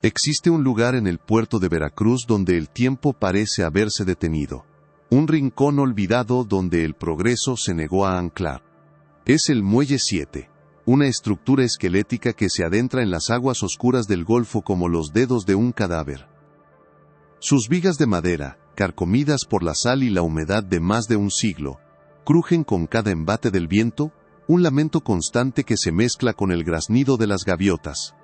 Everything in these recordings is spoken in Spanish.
Existe un lugar en el puerto de Veracruz donde el tiempo parece haberse detenido. Un rincón olvidado donde el progreso se negó a anclar. Es el Muelle 7, una estructura esquelética que se adentra en las aguas oscuras del Golfo como los dedos de un cadáver. Sus vigas de madera, carcomidas por la sal y la humedad de más de un siglo, crujen con cada embate del viento, un lamento constante que se mezcla con el graznido de las gaviotas.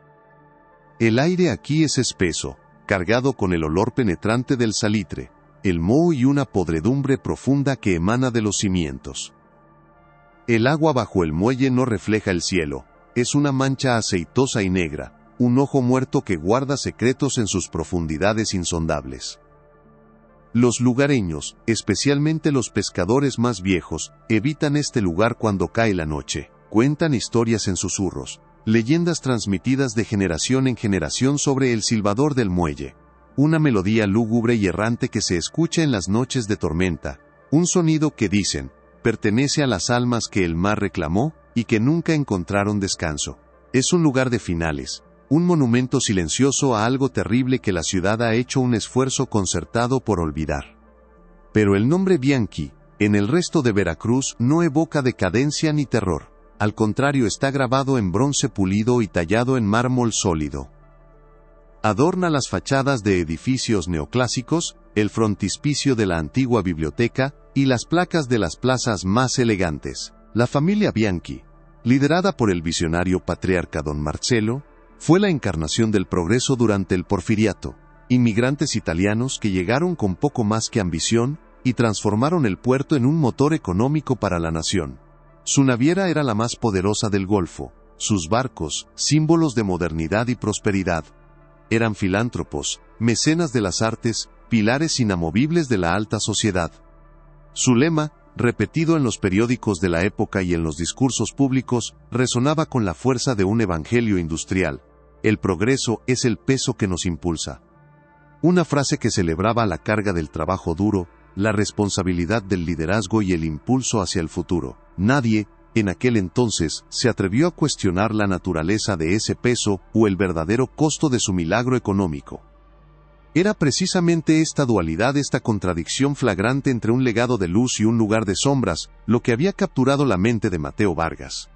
El aire aquí es espeso, cargado con el olor penetrante del salitre, el moho y una podredumbre profunda que emana de los cimientos. El agua bajo el muelle no refleja el cielo, es una mancha aceitosa y negra, un ojo muerto que guarda secretos en sus profundidades insondables. Los lugareños, especialmente los pescadores más viejos, evitan este lugar cuando cae la noche, cuentan historias en susurros, leyendas transmitidas de generación en generación sobre el silbador del muelle, una melodía lúgubre y errante que se escucha en las noches de tormenta, un sonido que dicen, pertenece a las almas que el mar reclamó y que nunca encontraron descanso. Es un lugar de finales, un monumento silencioso a algo terrible que la ciudad ha hecho un esfuerzo concertado por olvidar. Pero el nombre Bianchi, en el resto de Veracruz, no evoca decadencia ni terror. Al contrario, está grabado en bronce pulido y tallado en mármol sólido. Adorna las fachadas de edificios neoclásicos, el frontispicio de la antigua biblioteca y las placas de las plazas más elegantes. La familia Bianchi, liderada por el visionario patriarca don Marcello, fue la encarnación del progreso durante el Porfiriato, inmigrantes italianos que llegaron con poco más que ambición y transformaron el puerto en un motor económico para la nación. Su naviera era la más poderosa del Golfo, sus barcos, símbolos de modernidad y prosperidad. Eran filántropos, mecenas de las artes, pilares inamovibles de la alta sociedad. Su lema, repetido en los periódicos de la época y en los discursos públicos, resonaba con la fuerza de un evangelio industrial. El progreso es el peso que nos impulsa. Una frase que celebraba la carga del trabajo duro, la responsabilidad del liderazgo y el impulso hacia el futuro. Nadie, en aquel entonces, se atrevió a cuestionar la naturaleza de ese peso o el verdadero costo de su milagro económico. Era precisamente esta dualidad, esta contradicción flagrante entre un legado de luz y un lugar de sombras, lo que había capturado la mente de Mateo Vargas.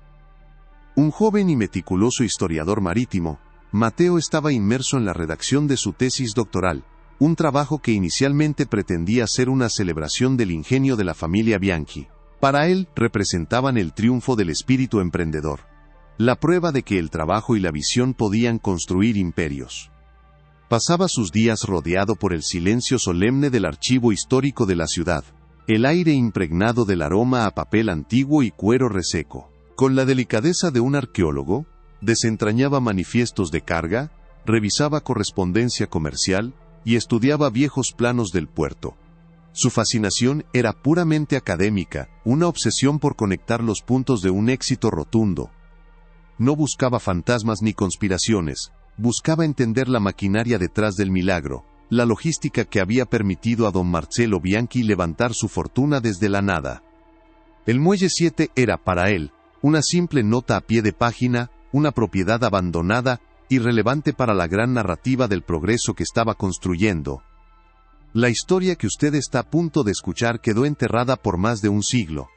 Un joven y meticuloso historiador marítimo, Mateo estaba inmerso en la redacción de su tesis doctoral, un trabajo que inicialmente pretendía ser una celebración del ingenio de la familia Bianchi. Para él, representaban el triunfo del espíritu emprendedor, la prueba de que el trabajo y la visión podían construir imperios. Pasaba sus días rodeado por el silencio solemne del archivo histórico de la ciudad, el aire impregnado del aroma a papel antiguo y cuero reseco. Con la delicadeza de un arqueólogo, desentrañaba manifiestos de carga, revisaba correspondencia comercial y estudiaba viejos planos del puerto. Su fascinación era puramente académica, una obsesión por conectar los puntos de un éxito rotundo. No buscaba fantasmas ni conspiraciones, buscaba entender la maquinaria detrás del milagro, la logística que había permitido a don Marcello Bianchi levantar su fortuna desde la nada. El Muelle 7 era para él una simple nota a pie de página, una propiedad abandonada, irrelevante para la gran narrativa del progreso que estaba construyendo. La historia que usted está a punto de escuchar quedó enterrada por más de un siglo.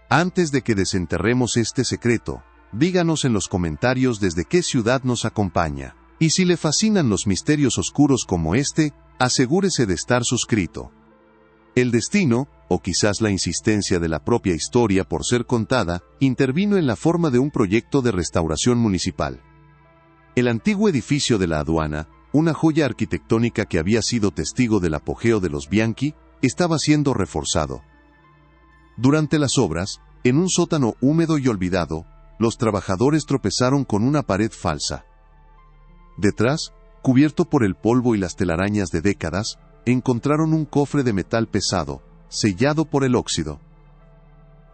Antes de que desenterremos este secreto, díganos en los comentarios desde qué ciudad nos acompaña. Y si le fascinan los misterios oscuros como este, asegúrese de estar suscrito. El destino, o quizás la insistencia de la propia historia por ser contada, intervino en la forma de un proyecto de restauración municipal. El antiguo edificio de la aduana, una joya arquitectónica que había sido testigo del apogeo de los Bianchi, estaba siendo reforzado. Durante las obras, en un sótano húmedo y olvidado, los trabajadores tropezaron con una pared falsa. Detrás, cubierto por el polvo y las telarañas de décadas, encontraron un cofre de metal pesado, sellado por el óxido.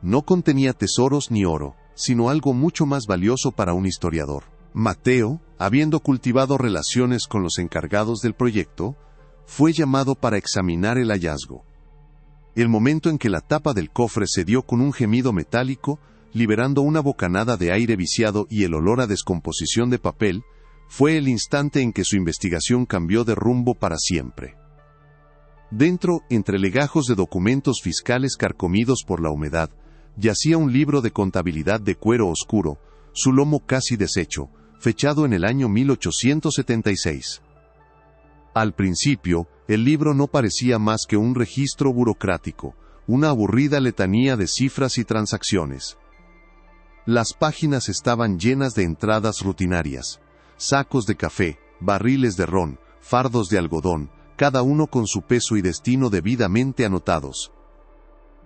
No contenía tesoros ni oro, sino algo mucho más valioso para un historiador. Mateo, habiendo cultivado relaciones con los encargados del proyecto, fue llamado para examinar el hallazgo. El momento en que la tapa del cofre cedió con un gemido metálico, liberando una bocanada de aire viciado y el olor a descomposición de papel, fue el instante en que su investigación cambió de rumbo para siempre. Dentro, entre legajos de documentos fiscales carcomidos por la humedad, yacía un libro de contabilidad de cuero oscuro, su lomo casi deshecho, fechado en el año 1876. Al principio, el libro no parecía más que un registro burocrático, una aburrida letanía de cifras y transacciones. Las páginas estaban llenas de entradas rutinarias, sacos de café, barriles de ron, fardos de algodón, cada uno con su peso y destino debidamente anotados.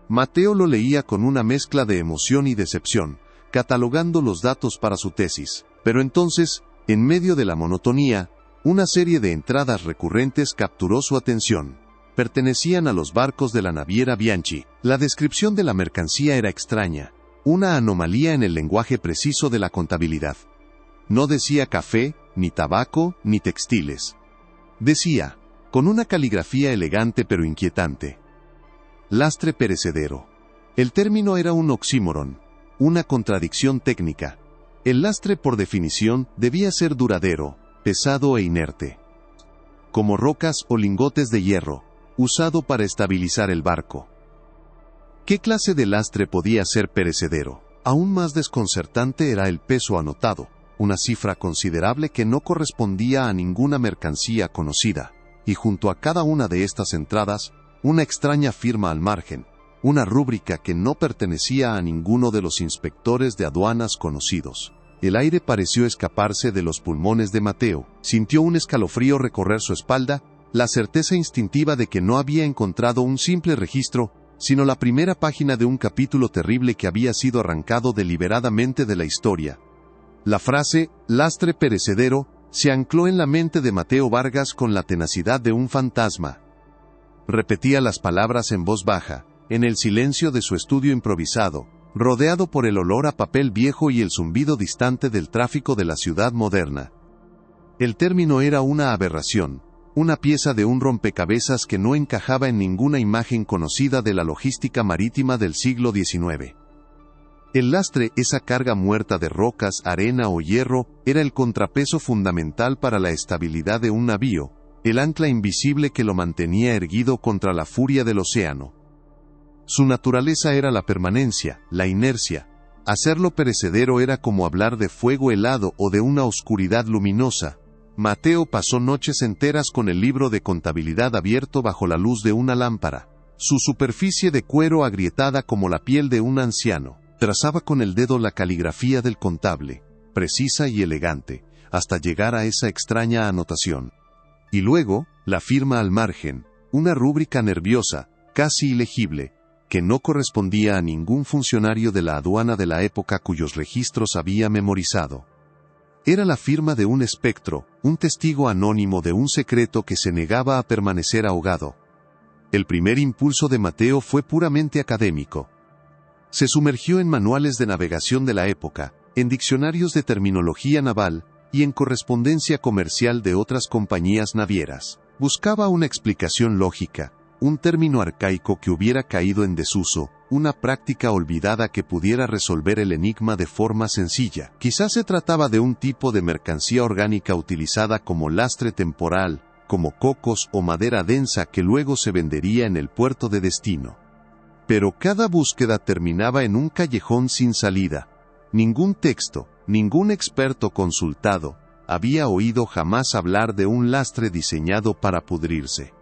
Mateo lo leía con una mezcla de emoción y decepción, catalogando los datos para su tesis, pero entonces, en medio de la monotonía, una serie de entradas recurrentes capturó su atención. Pertenecían a los barcos de la naviera Bianchi. La descripción de la mercancía era extraña, una anomalía en el lenguaje preciso de la contabilidad. No decía café, ni tabaco, ni textiles. Decía, con una caligrafía elegante pero inquietante, lastre perecedero. El término era un oxímoron, una contradicción técnica. El lastre, por definición, debía ser duradero, pesado e inerte, como rocas o lingotes de hierro, usado para estabilizar el barco. ¿Qué clase de lastre podía ser perecedero? Aún más desconcertante era el peso anotado, una cifra considerable que no correspondía a ninguna mercancía conocida, y junto a cada una de estas entradas, una extraña firma al margen, una rúbrica que no pertenecía a ninguno de los inspectores de aduanas conocidos. El aire pareció escaparse de los pulmones de Mateo, sintió un escalofrío recorrer su espalda, la certeza instintiva de que no había encontrado un simple registro, sino la primera página de un capítulo terrible que había sido arrancado deliberadamente de la historia. La frase, lastre perecedero, se ancló en la mente de Mateo Vargas con la tenacidad de un fantasma. Repetía las palabras en voz baja, en el silencio de su estudio improvisado, rodeado por el olor a papel viejo y el zumbido distante del tráfico de la ciudad moderna. El término era una aberración, una pieza de un rompecabezas que no encajaba en ninguna imagen conocida de la logística marítima del siglo XIX. El lastre, esa carga muerta de rocas, arena o hierro, era el contrapeso fundamental para la estabilidad de un navío, el ancla invisible que lo mantenía erguido contra la furia del océano. Su naturaleza era la permanencia, la inercia. Hacerlo perecedero era como hablar de fuego helado o de una oscuridad luminosa. Mateo pasó noches enteras con el libro de contabilidad abierto bajo la luz de una lámpara. Su superficie de cuero agrietada como la piel de un anciano. Trazaba con el dedo la caligrafía del contable, precisa y elegante, hasta llegar a esa extraña anotación. Y luego, la firma al margen, una rúbrica nerviosa, casi ilegible, que no correspondía a ningún funcionario de la aduana de la época cuyos registros había memorizado. Era la firma de un espectro, un testigo anónimo de un secreto que se negaba a permanecer ahogado. El primer impulso de Mateo fue puramente académico. Se sumergió en manuales de navegación de la época, en diccionarios de terminología naval, y en correspondencia comercial de otras compañías navieras. Buscaba una explicación lógica, un término arcaico que hubiera caído en desuso, una práctica olvidada que pudiera resolver el enigma de forma sencilla. Quizás se trataba de un tipo de mercancía orgánica utilizada como lastre temporal, como cocos o madera densa que luego se vendería en el puerto de destino. Pero cada búsqueda terminaba en un callejón sin salida. Ningún texto, ningún experto consultado, había oído jamás hablar de un lastre diseñado para pudrirse.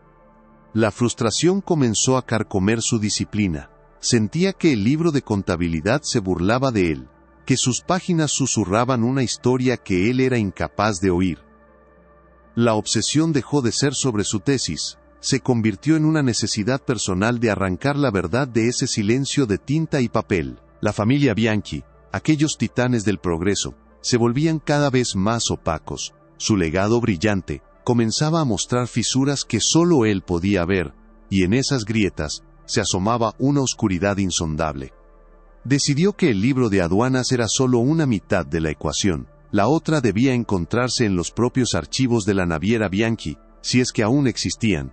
La frustración comenzó a carcomer su disciplina. Sentía que el libro de contabilidad se burlaba de él, que sus páginas susurraban una historia que él era incapaz de oír. La obsesión dejó de ser sobre su tesis, se convirtió en una necesidad personal de arrancar la verdad de ese silencio de tinta y papel. La familia Bianchi, aquellos titanes del progreso, se volvían cada vez más opacos. Su legado brillante comenzaba a mostrar fisuras que solo él podía ver, y en esas grietas se asomaba una oscuridad insondable. Decidió que el libro de aduanas era solo una mitad de la ecuación, la otra debía encontrarse en los propios archivos de la naviera Bianchi, si es que aún existían.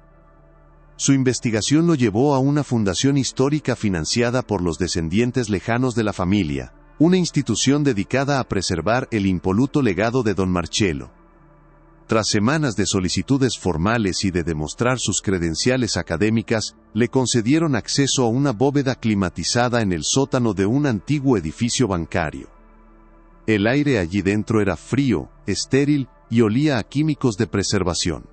Su investigación lo llevó a una fundación histórica financiada por los descendientes lejanos de la familia, una institución dedicada a preservar el impoluto legado de don Marcello. Tras semanas de solicitudes formales y de demostrar sus credenciales académicas, le concedieron acceso a una bóveda climatizada en el sótano de un antiguo edificio bancario. El aire allí dentro era frío, estéril y olía a químicos de preservación.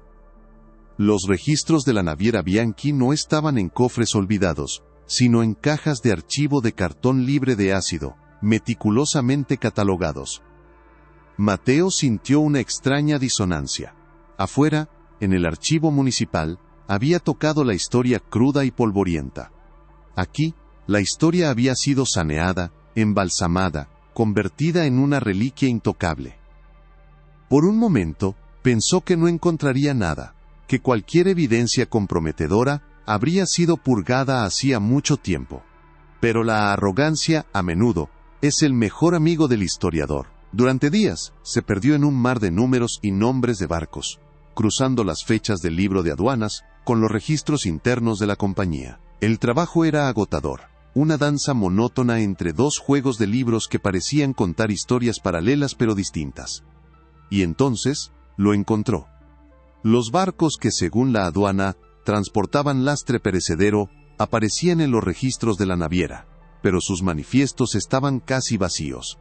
Los registros de la naviera Bianchi no estaban en cofres olvidados, sino en cajas de archivo de cartón libre de ácido, meticulosamente catalogados. Mateo sintió una extraña disonancia. Afuera, en el archivo municipal, había tocado la historia cruda y polvorienta. Aquí, la historia había sido saneada, embalsamada, convertida en una reliquia intocable. Por un momento, pensó que no encontraría nada, que cualquier evidencia comprometedora habría sido purgada hacía mucho tiempo. Pero la arrogancia, a menudo, es el mejor amigo del historiador. Durante días, se perdió en un mar de números y nombres de barcos, cruzando las fechas del libro de aduanas con los registros internos de la compañía. El trabajo era agotador, una danza monótona entre dos juegos de libros que parecían contar historias paralelas pero distintas. Y entonces, lo encontró. Los barcos que, según la aduana, transportaban lastre perecedero, aparecían en los registros de la naviera, pero sus manifiestos estaban casi vacíos.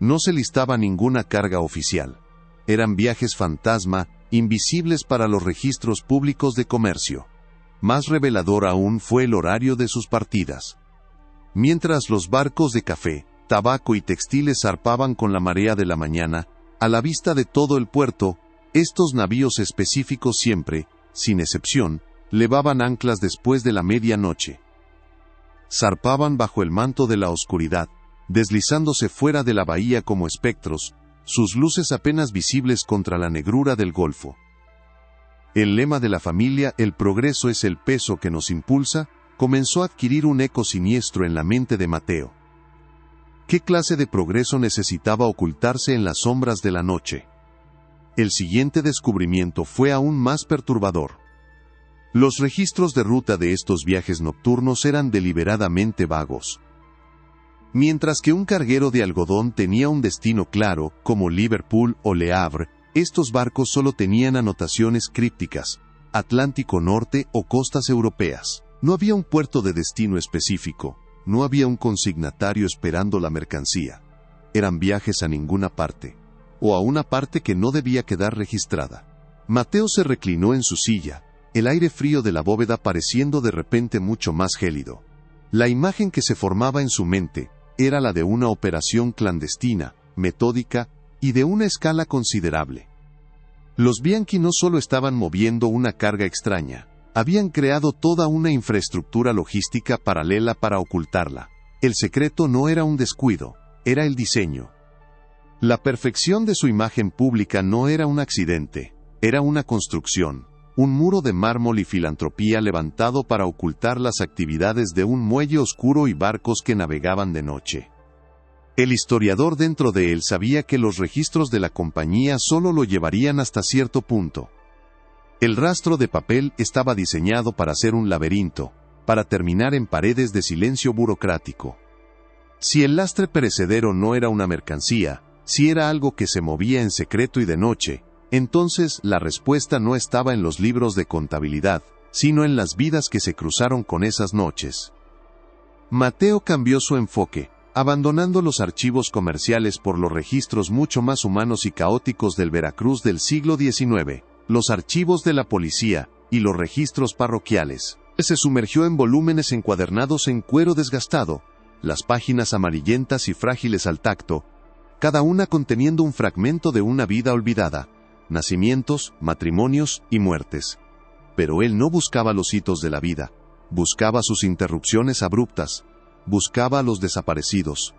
No se listaba ninguna carga oficial. Eran viajes fantasma, invisibles para los registros públicos de comercio. Más revelador aún fue el horario de sus partidas. Mientras los barcos de café, tabaco y textiles zarpaban con la marea de la mañana, a la vista de todo el puerto, estos navíos específicos siempre, sin excepción, levaban anclas después de la medianoche. Zarpaban bajo el manto de la oscuridad, deslizándose fuera de la bahía como espectros, sus luces apenas visibles contra la negrura del golfo. El lema de la familia «El progreso es el peso que nos impulsa» comenzó a adquirir un eco siniestro en la mente de Mateo. ¿Qué clase de progreso necesitaba ocultarse en las sombras de la noche? El siguiente descubrimiento fue aún más perturbador. Los registros de ruta de estos viajes nocturnos eran deliberadamente vagos. Mientras que un carguero de algodón tenía un destino claro, como Liverpool o Le Havre, estos barcos solo tenían anotaciones crípticas, Atlántico Norte o costas europeas. No había un puerto de destino específico, no había un consignatario esperando la mercancía. Eran viajes a ninguna parte, o a una parte que no debía quedar registrada. Mateo se reclinó en su silla, el aire frío de la bóveda pareciendo de repente mucho más gélido. La imagen que se formaba en su mente era la de una operación clandestina, metódica y de una escala considerable. Los Bianchi no solo estaban moviendo una carga extraña, habían creado toda una infraestructura logística paralela para ocultarla. El secreto no era un descuido, era el diseño. La perfección de su imagen pública no era un accidente, era una construcción, un muro de mármol y filantropía levantado para ocultar las actividades de un muelle oscuro y barcos que navegaban de noche. El historiador dentro de él sabía que los registros de la compañía solo lo llevarían hasta cierto punto. El rastro de papel estaba diseñado para ser un laberinto, para terminar en paredes de silencio burocrático. Si el lastre perecedero no era una mercancía, si era algo que se movía en secreto y de noche, entonces la respuesta no estaba en los libros de contabilidad, sino en las vidas que se cruzaron con esas noches. Mateo cambió su enfoque, abandonando los archivos comerciales por los registros mucho más humanos y caóticos del Veracruz del siglo XIX, los archivos de la policía y los registros parroquiales. Se sumergió en volúmenes encuadernados en cuero desgastado, las páginas amarillentas y frágiles al tacto, cada una conteniendo un fragmento de una vida olvidada, nacimientos, matrimonios y muertes. Pero él no buscaba los hitos de la vida, buscaba sus interrupciones abruptas, buscaba a los desaparecidos.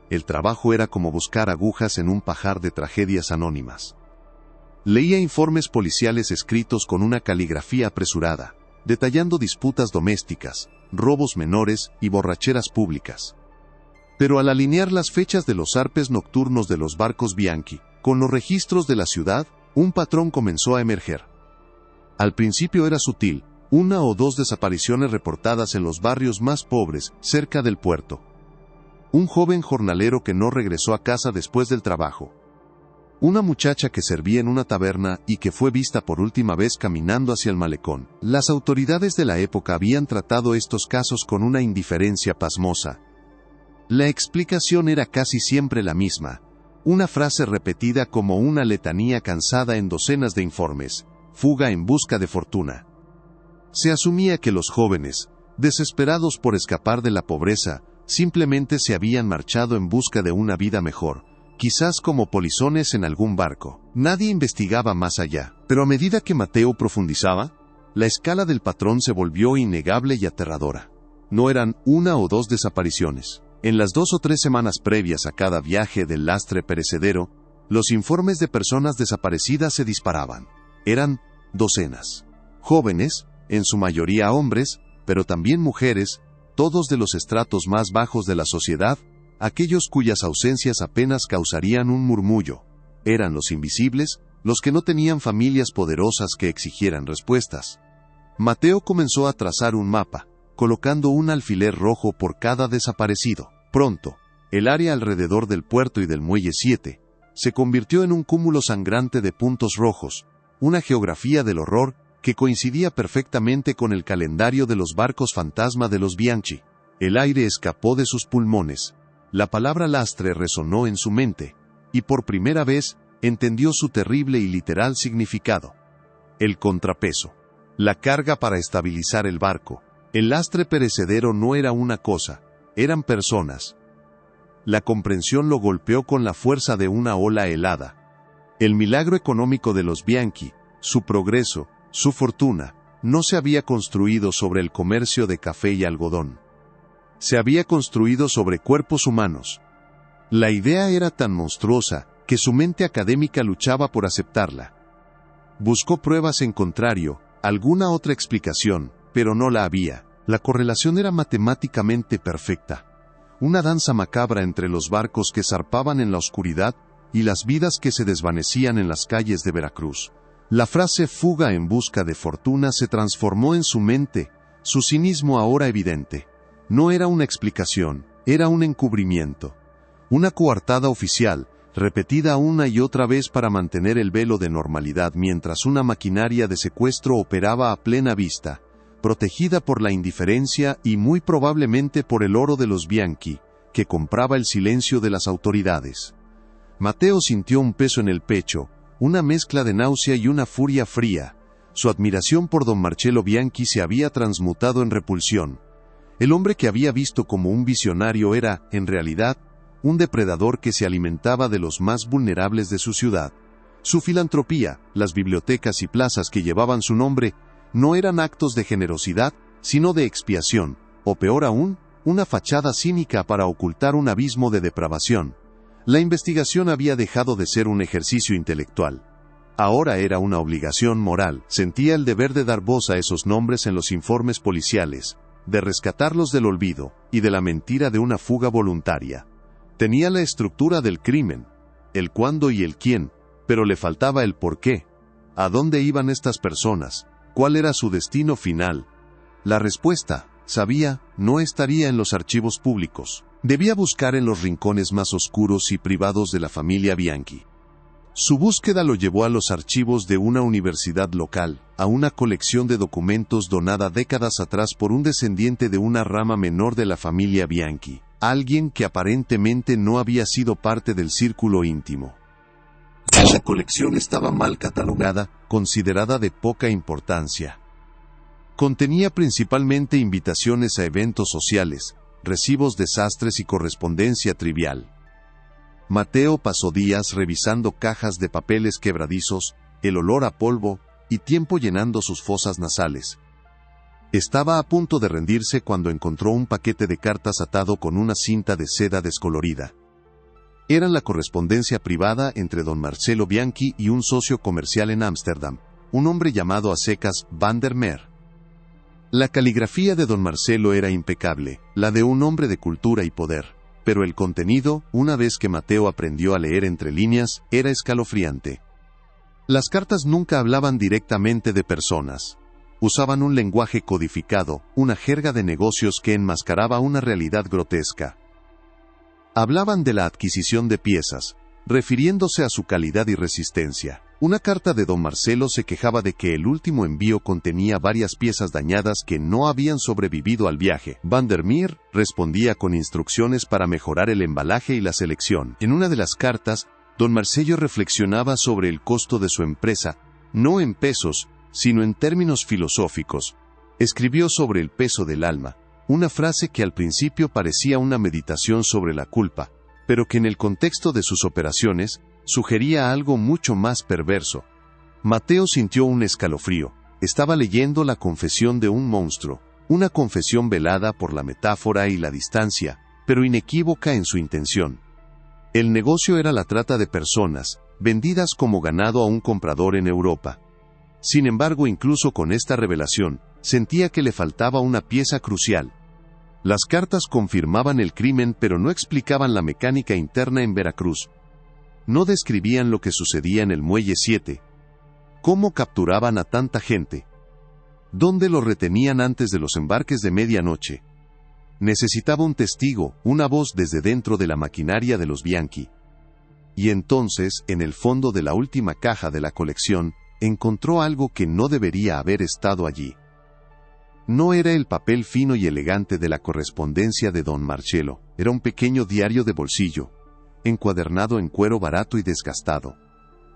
El trabajo era como buscar agujas en un pajar de tragedias anónimas. Leía informes policiales escritos con una caligrafía apresurada, detallando disputas domésticas, robos menores y borracheras públicas. Pero al alinear las fechas de los zarpes nocturnos de los barcos Bianchi con los registros de la ciudad, un patrón comenzó a emerger. Al principio era sutil, una o dos desapariciones reportadas en los barrios más pobres, cerca del puerto. Un joven jornalero que no regresó a casa después del trabajo. Una muchacha que servía en una taberna y que fue vista por última vez caminando hacia el malecón. Las autoridades de la época habían tratado estos casos con una indiferencia pasmosa. La explicación era casi siempre la misma. Una frase repetida como una letanía cansada en docenas de informes: fuga en busca de fortuna. Se asumía que los jóvenes, desesperados por escapar de la pobreza, simplemente se habían marchado en busca de una vida mejor, quizás como polizones en algún barco. Nadie investigaba más allá. Pero a medida que Mateo profundizaba, la escala del patrón se volvió innegable y aterradora. No eran una o dos desapariciones. En las 2 o 3 semanas previas a cada viaje del lastre perecedero, los informes de personas desaparecidas se disparaban. Eran docenas. Jóvenes, en su mayoría hombres, pero también mujeres, todos de los estratos más bajos de la sociedad, aquellos cuyas ausencias apenas causarían un murmullo. Eran los invisibles, los que no tenían familias poderosas que exigieran respuestas. Mateo comenzó a trazar un mapa, colocando un alfiler rojo por cada desaparecido. Pronto, el área alrededor del puerto y del muelle 7 se convirtió en un cúmulo sangrante de puntos rojos, una geografía del horror que coincidía perfectamente con el calendario de los barcos fantasma de los Bianchi. El aire escapó de sus pulmones. La palabra lastre resonó en su mente, y por primera vez entendió su terrible y literal significado. El contrapeso. La carga para estabilizar el barco. El lastre perecedero no era una cosa, eran personas. La comprensión lo golpeó con la fuerza de una ola helada. El milagro económico de los Bianchi, su progreso, su fortuna, no se había construido sobre el comercio de café y algodón. Se había construido sobre cuerpos humanos. La idea era tan monstruosa que su mente académica luchaba por aceptarla. Buscó pruebas en contrario, alguna otra explicación, pero no la había. La correlación era matemáticamente perfecta. Una danza macabra entre los barcos que zarpaban en la oscuridad y las vidas que se desvanecían en las calles de Veracruz. La frase fuga en busca de fortuna se transformó en su mente, su cinismo ahora evidente. No era una explicación, era un encubrimiento. Una coartada oficial, repetida una y otra vez para mantener el velo de normalidad mientras una maquinaria de secuestro operaba a plena vista, protegida por la indiferencia y muy probablemente por el oro de los Bianchi, que compraba el silencio de las autoridades. Mateo sintió un peso en el pecho, una mezcla de náusea y una furia fría. Su admiración por don Marcello Bianchi se había transmutado en repulsión. El hombre que había visto como un visionario era, en realidad, un depredador que se alimentaba de los más vulnerables de su ciudad. Su filantropía, las bibliotecas y plazas que llevaban su nombre, no eran actos de generosidad, sino de expiación, o peor aún, una fachada cínica para ocultar un abismo de depravación. La investigación había dejado de ser un ejercicio intelectual. Ahora era una obligación moral. Sentía el deber de dar voz a esos nombres en los informes policiales, de rescatarlos del olvido y de la mentira de una fuga voluntaria. Tenía la estructura del crimen, el cuándo y el quién, pero le faltaba el por qué. ¿A dónde iban estas personas? ¿Cuál era su destino final? La respuesta, sabía, no estaría en los archivos públicos. Debía buscar en los rincones más oscuros y privados de la familia Bianchi. Su búsqueda lo llevó a los archivos de una universidad local, a una colección de documentos donada décadas atrás por un descendiente de una rama menor de la familia Bianchi, alguien que aparentemente no había sido parte del círculo íntimo. La colección estaba mal catalogada, considerada de poca importancia. Contenía principalmente invitaciones a eventos sociales, recibos de sastres y correspondencia trivial. Mateo pasó días revisando cajas de papeles quebradizos, el olor a polvo, y tiempo llenando sus fosas nasales. Estaba a punto de rendirse cuando encontró un paquete de cartas atado con una cinta de seda descolorida. Eran la correspondencia privada entre don Marcello Bianchi y un socio comercial en Ámsterdam, un hombre llamado a secas Van der Meer. La caligrafía de don Marcello era impecable, la de un hombre de cultura y poder, pero el contenido, una vez que Mateo aprendió a leer entre líneas, era escalofriante. Las cartas nunca hablaban directamente de personas. Usaban un lenguaje codificado, una jerga de negocios que enmascaraba una realidad grotesca. Hablaban de la adquisición de piezas, refiriéndose a su calidad y resistencia. Una carta de don Marcelo se quejaba de que el último envío contenía varias piezas dañadas que no habían sobrevivido al viaje. Van der Meer respondía con instrucciones para mejorar el embalaje y la selección. En una de las cartas, don Marcelo reflexionaba sobre el costo de su empresa, no en pesos, sino en términos filosóficos. Escribió sobre el peso del alma, una frase que al principio parecía una meditación sobre la culpa, pero que en el contexto de sus operaciones, sugería algo mucho más perverso. Mateo sintió un escalofrío. Estaba leyendo la confesión de un monstruo, una confesión velada por la metáfora y la distancia, pero inequívoca en su intención. El negocio era la trata de personas, vendidas como ganado a un comprador en Europa. Sin embargo, incluso con esta revelación, sentía que le faltaba una pieza crucial. Las cartas confirmaban el crimen pero no explicaban la mecánica interna en Veracruz. No describían lo que sucedía en el Muelle 7. ¿Cómo capturaban a tanta gente? ¿Dónde lo retenían antes de los embarques de medianoche? Necesitaba un testigo, una voz desde dentro de la maquinaria de los Bianchi. Y entonces, en el fondo de la última caja de la colección, encontró algo que no debería haber estado allí. No era el papel fino y elegante de la correspondencia de don Marcelo, era un pequeño diario de bolsillo, encuadernado en cuero barato y desgastado,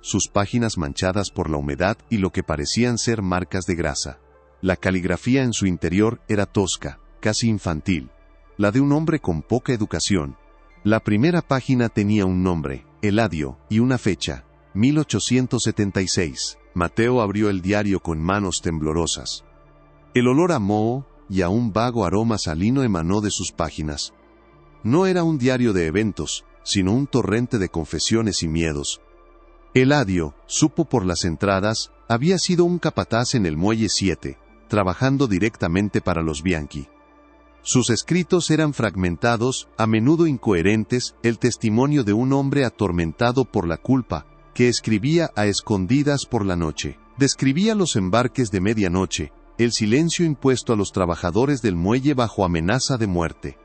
sus páginas manchadas por la humedad y lo que parecían ser marcas de grasa. La caligrafía en su interior era tosca, casi infantil, la de un hombre con poca educación. La primera página tenía un nombre, Eladio, y una fecha, 1876. Mateo abrió el diario con manos temblorosas. El olor a moho y a un vago aroma salino emanó de sus páginas. No era un diario de eventos, sino un torrente de confesiones y miedos. Eladio, supo por las entradas, había sido un capataz en el Muelle 7, trabajando directamente para los Bianchi. Sus escritos eran fragmentados, a menudo incoherentes, el testimonio de un hombre atormentado por la culpa, que escribía a escondidas por la noche. Describía los embarques de medianoche, el silencio impuesto a los trabajadores del muelle bajo amenaza de muerte.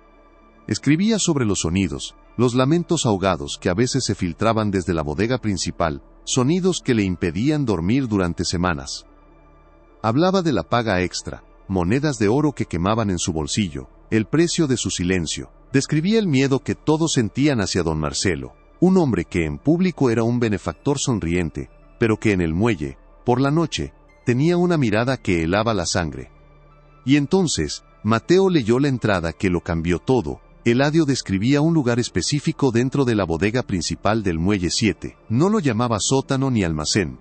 Escribía sobre los sonidos, los lamentos ahogados que a veces se filtraban desde la bodega principal, sonidos que le impedían dormir durante semanas. Hablaba de la paga extra, monedas de oro que quemaban en su bolsillo, el precio de su silencio. Describía el miedo que todos sentían hacia don Marcelo, un hombre que en público era un benefactor sonriente, pero que en el muelle, por la noche, tenía una mirada que helaba la sangre. Y entonces, Mateo leyó la entrada que lo cambió todo. Eladio describía un lugar específico dentro de la bodega principal del Muelle 7. No lo llamaba sótano ni almacén.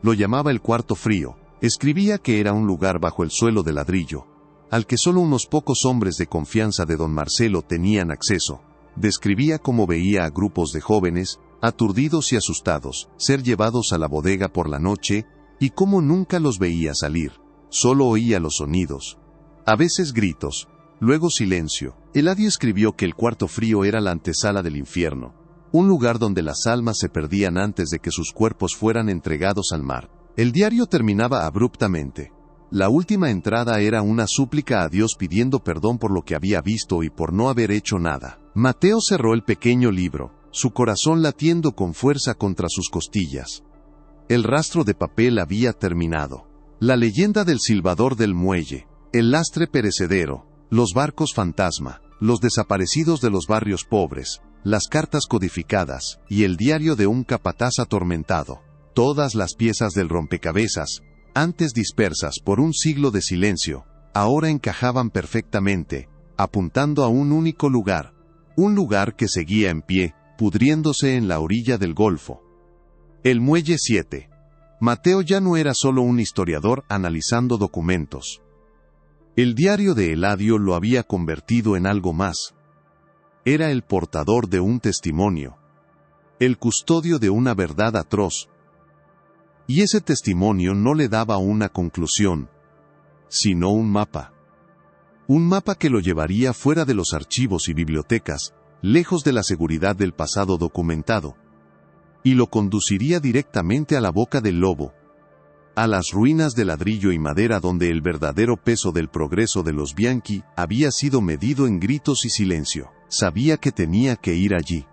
Lo llamaba el cuarto frío. Escribía que era un lugar bajo el suelo de ladrillo, al que solo unos pocos hombres de confianza de don Marcelo tenían acceso. Describía cómo veía a grupos de jóvenes, aturdidos y asustados, ser llevados a la bodega por la noche, y cómo nunca los veía salir. Solo oía los sonidos. A veces gritos, luego silencio. Eladio escribió que el cuarto frío era la antesala del infierno, un lugar donde las almas se perdían antes de que sus cuerpos fueran entregados al mar. El diario terminaba abruptamente. La última entrada era una súplica a Dios pidiendo perdón por lo que había visto y por no haber hecho nada. Mateo cerró el pequeño libro, su corazón latiendo con fuerza contra sus costillas. El rastro de papel había terminado. La leyenda del silbador del muelle, el lastre perecedero, los barcos fantasma, los desaparecidos de los barrios pobres, las cartas codificadas, y el diario de un capataz atormentado. Todas las piezas del rompecabezas, antes dispersas por un siglo de silencio, ahora encajaban perfectamente, apuntando a un único lugar. Un lugar que seguía en pie, pudriéndose en la orilla del Golfo. El Muelle 7. Mateo ya no era solo un historiador analizando documentos. El diario de Eladio lo había convertido en algo más. Era el portador de un testimonio. El custodio de una verdad atroz. Y ese testimonio no le daba una conclusión, sino un mapa. Un mapa que lo llevaría fuera de los archivos y bibliotecas, lejos de la seguridad del pasado documentado. Y lo conduciría directamente a la boca del lobo, a las ruinas de ladrillo y madera donde el verdadero peso del progreso de los Bianchi había sido medido en gritos y silencio. Sabía que tenía que ir allí.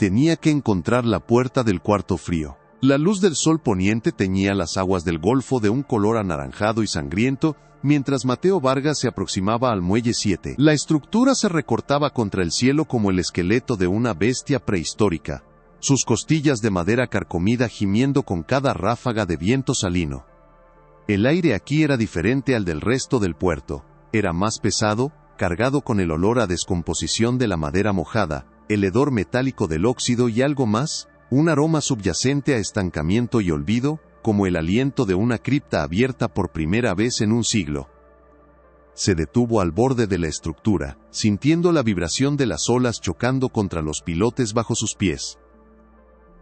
Tenía que encontrar la puerta del cuarto frío. La luz del sol poniente teñía las aguas del golfo de un color anaranjado y sangriento, mientras Mateo Vargas se aproximaba al muelle 7. La estructura se recortaba contra el cielo como el esqueleto de una bestia prehistórica, sus costillas de madera carcomida gimiendo con cada ráfaga de viento salino. El aire aquí era diferente al del resto del puerto. Era más pesado, cargado con el olor a descomposición de la madera mojada, el hedor metálico del óxido y algo más, un aroma subyacente a estancamiento y olvido, como el aliento de una cripta abierta por primera vez en un siglo. Se detuvo al borde de la estructura, sintiendo la vibración de las olas chocando contra los pilotes bajo sus pies.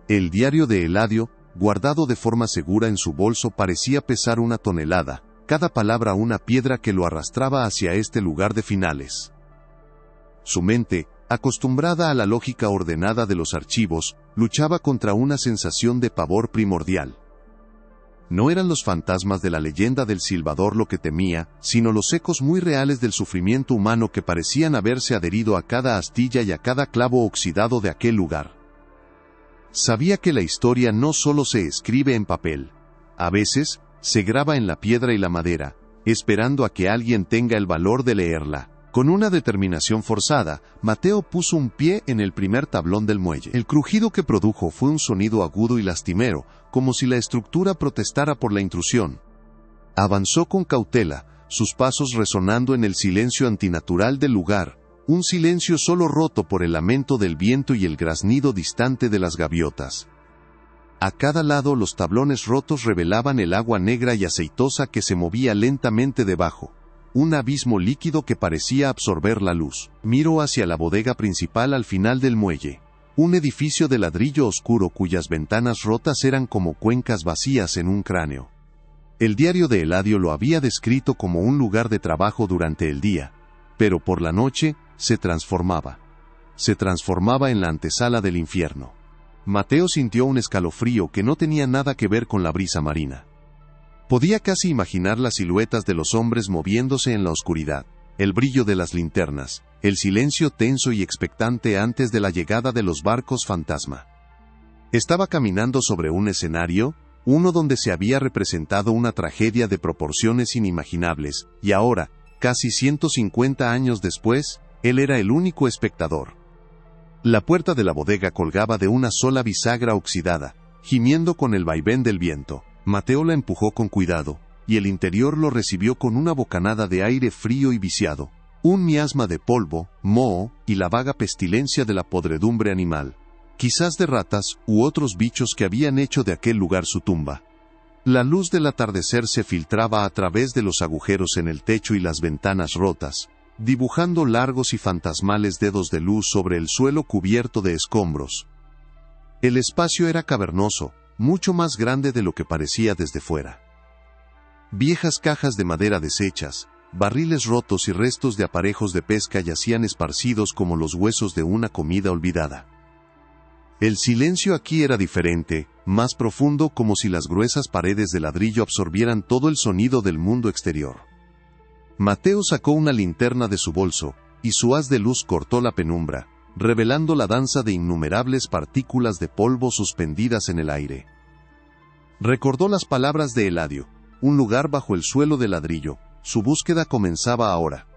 El diario de Eladio, guardado de forma segura en su bolso, parecía pesar 1 tonelada, cada palabra una piedra que lo arrastraba hacia este lugar de finales. Su mente, acostumbrada a la lógica ordenada de los archivos, luchaba contra una sensación de pavor primordial. No eran los fantasmas de la leyenda del Silbador lo que temía, sino los ecos muy reales del sufrimiento humano que parecían haberse adherido a cada astilla y a cada clavo oxidado de aquel lugar. Sabía que la historia no solo se escribe en papel, a veces, se graba en la piedra y la madera, esperando a que alguien tenga el valor de leerla. Con una determinación forzada, Mateo puso un pie en el primer tablón del muelle. El crujido que produjo fue un sonido agudo y lastimero, como si la estructura protestara por la intrusión. Avanzó con cautela, sus pasos resonando en el silencio antinatural del lugar, un silencio solo roto por el lamento del viento y el graznido distante de las gaviotas. A cada lado los tablones rotos revelaban el agua negra y aceitosa que se movía lentamente debajo. Un abismo líquido que parecía absorber la luz. Miró hacia la bodega principal al final del muelle. Un edificio de ladrillo oscuro cuyas ventanas rotas eran como cuencas vacías en un cráneo. El diario de Eladio lo había descrito como un lugar de trabajo durante el día, pero por la noche, se transformaba. Se transformaba en la antesala del infierno. Mateo sintió un escalofrío que no tenía nada que ver con la brisa marina. Podía casi imaginar las siluetas de los hombres moviéndose en la oscuridad, el brillo de las linternas, el silencio tenso y expectante antes de la llegada de los barcos fantasma. Estaba caminando sobre un escenario, uno donde se había representado una tragedia de proporciones inimaginables, y ahora, casi 150 años después, él era el único espectador. La puerta de la bodega colgaba de una sola bisagra oxidada, gimiendo con el vaivén del viento. Mateo la empujó con cuidado, y el interior lo recibió con una bocanada de aire frío y viciado, un miasma de polvo, moho, y la vaga pestilencia de la podredumbre animal, quizás de ratas u otros bichos que habían hecho de aquel lugar su tumba. La luz del atardecer se filtraba a través de los agujeros en el techo y las ventanas rotas, dibujando largos y fantasmales dedos de luz sobre el suelo cubierto de escombros. El espacio era cavernoso, mucho más grande de lo que parecía desde fuera. Viejas cajas de madera deshechas, barriles rotos y restos de aparejos de pesca yacían esparcidos como los huesos de una comida olvidada. El silencio aquí era diferente, más profundo, como si las gruesas paredes de ladrillo absorbieran todo el sonido del mundo exterior. Mateo sacó una linterna de su bolso, y su haz de luz cortó la penumbra, revelando la danza de innumerables partículas de polvo suspendidas en el aire. Recordó las palabras de Eladio, un lugar bajo el suelo de ladrillo, su búsqueda comenzaba ahora.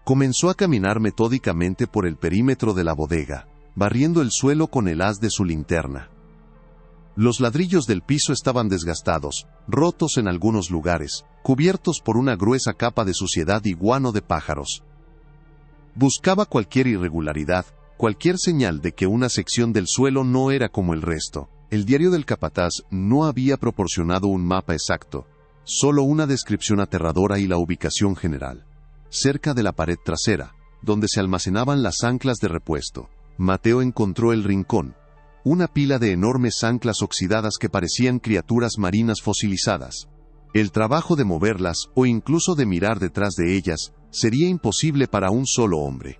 Comenzó a caminar metódicamente por el perímetro de la bodega, barriendo el suelo con el haz de su linterna. Los ladrillos del piso estaban desgastados, rotos en algunos lugares, cubiertos por una gruesa capa de suciedad y guano de pájaros. Buscaba cualquier irregularidad, cualquier señal de que una sección del suelo no era como el resto. El diario del capataz no había proporcionado un mapa exacto, solo una descripción aterradora y la ubicación general. Cerca de la pared trasera, donde se almacenaban las anclas de repuesto, Mateo encontró el rincón, una pila de enormes anclas oxidadas que parecían criaturas marinas fosilizadas. El trabajo de moverlas, o incluso de mirar detrás de ellas, sería imposible para un solo hombre.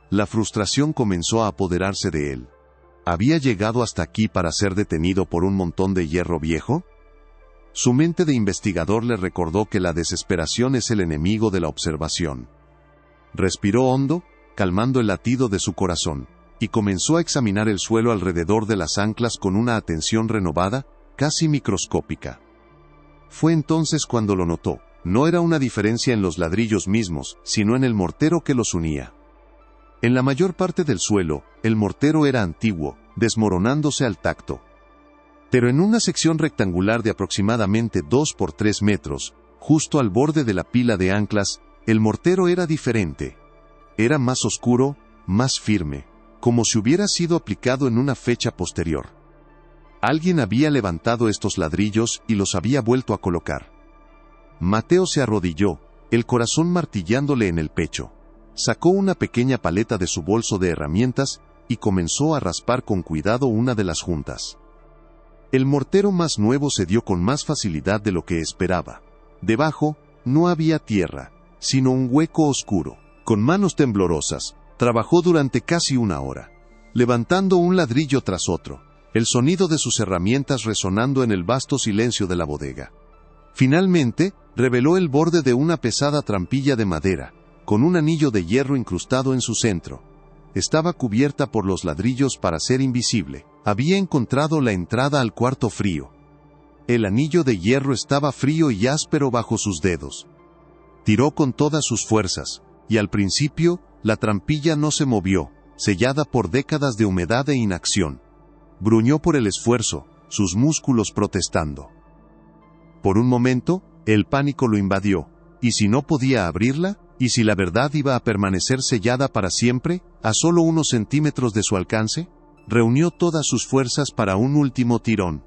La frustración comenzó a apoderarse de él. ¿Había llegado hasta aquí para ser detenido por un montón de hierro viejo? Su mente de investigador le recordó que la desesperación es el enemigo de la observación. Respiró hondo, calmando el latido de su corazón, y comenzó a examinar el suelo alrededor de las anclas con una atención renovada, casi microscópica. Fue entonces cuando lo notó. No era una diferencia en los ladrillos mismos, sino en el mortero que los unía. En la mayor parte del suelo, el mortero era antiguo, desmoronándose al tacto. Pero en una sección rectangular de aproximadamente 2 por 3 metros, justo al borde de la pila de anclas, el mortero era diferente. Era más oscuro, más firme, como si hubiera sido aplicado en una fecha posterior. Alguien había levantado estos ladrillos y los había vuelto a colocar. Mateo se arrodilló, el corazón martillándole en el pecho. Sacó una pequeña paleta de su bolso de herramientas y comenzó a raspar con cuidado una de las juntas. El mortero más nuevo cedió con más facilidad de lo que esperaba. Debajo, no había tierra, sino un hueco oscuro. Con manos temblorosas, trabajó durante casi 1 hora, levantando un ladrillo tras otro, el sonido de sus herramientas resonando en el vasto silencio de la bodega. Finalmente, reveló el borde de una pesada trampilla de madera, con un anillo de hierro incrustado en su centro. Estaba cubierta por los ladrillos para ser invisible. Había encontrado la entrada al cuarto frío. El anillo de hierro estaba frío y áspero bajo sus dedos. Tiró con todas sus fuerzas, y al principio, la trampilla no se movió, sellada por décadas de humedad e inacción. Gruñó por el esfuerzo, sus músculos protestando. Por un momento, el pánico lo invadió. ¿Y si no podía abrirla? ¿Y si la verdad iba a permanecer sellada para siempre, a solo unos centímetros de su alcance? Reunió todas sus fuerzas para un último tirón.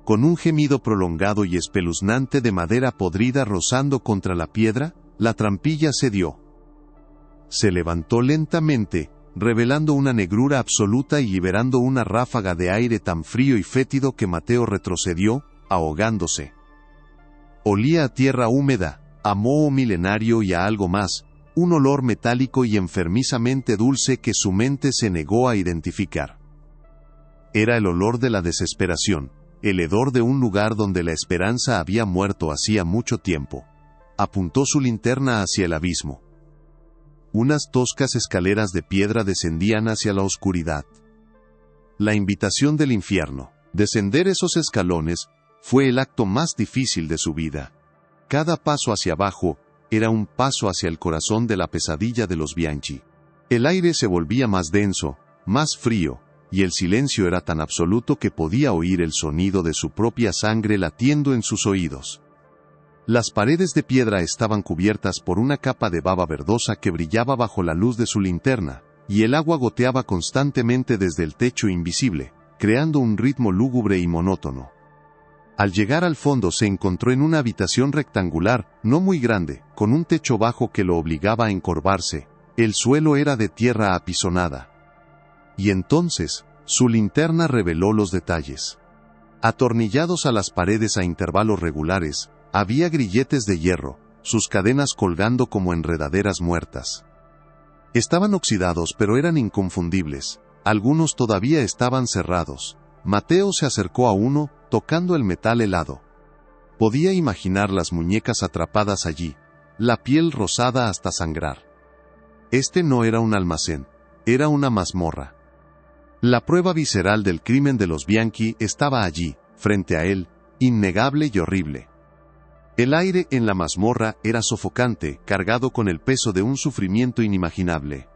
Con un gemido prolongado y espeluznante de madera podrida rozando contra la piedra, la trampilla cedió. Se levantó lentamente, revelando una negrura absoluta y liberando una ráfaga de aire tan frío y fétido que Mateo retrocedió, ahogándose. Olía a tierra húmeda, a moho milenario y a algo más, un olor metálico y enfermizamente dulce que su mente se negó a identificar. Era el olor de la desesperación, el hedor de un lugar donde la esperanza había muerto hacía mucho tiempo. Apuntó su linterna hacia el abismo. Unas toscas escaleras de piedra descendían hacia la oscuridad. La invitación del infierno. Descender esos escalones fue el acto más difícil de su vida. Cada paso hacia abajo era un paso hacia el corazón de la pesadilla de los Bianchi. El aire se volvía más denso, más frío, y el silencio era tan absoluto que podía oír el sonido de su propia sangre latiendo en sus oídos. Las paredes de piedra estaban cubiertas por una capa de baba verdosa que brillaba bajo la luz de su linterna, y el agua goteaba constantemente desde el techo invisible, creando un ritmo lúgubre y monótono. Al llegar al fondo se encontró en una habitación rectangular, no muy grande, con un techo bajo que lo obligaba a encorvarse. El suelo era de tierra apisonada. Y entonces, su linterna reveló los detalles. Atornillados a las paredes a intervalos regulares, había grilletes de hierro, sus cadenas colgando como enredaderas muertas. Estaban oxidados pero eran inconfundibles, algunos todavía estaban cerrados. Mateo se acercó a uno, tocando el metal helado. Podía imaginar las muñecas atrapadas allí, la piel rosada hasta sangrar. Este no era un almacén, era una mazmorra. La prueba visceral del crimen de los Bianchi estaba allí, frente a él, innegable y horrible. El aire en la mazmorra era sofocante, cargado con el peso de un sufrimiento inimaginable.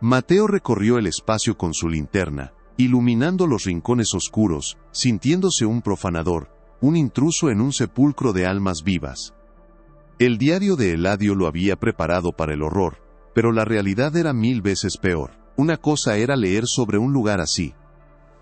Mateo recorrió el espacio con su linterna, iluminando los rincones oscuros, sintiéndose un profanador, un intruso en un sepulcro de almas vivas. El diario de Eladio lo había preparado para el horror, pero la realidad era 1000 veces peor. Una cosa era leer sobre un lugar así.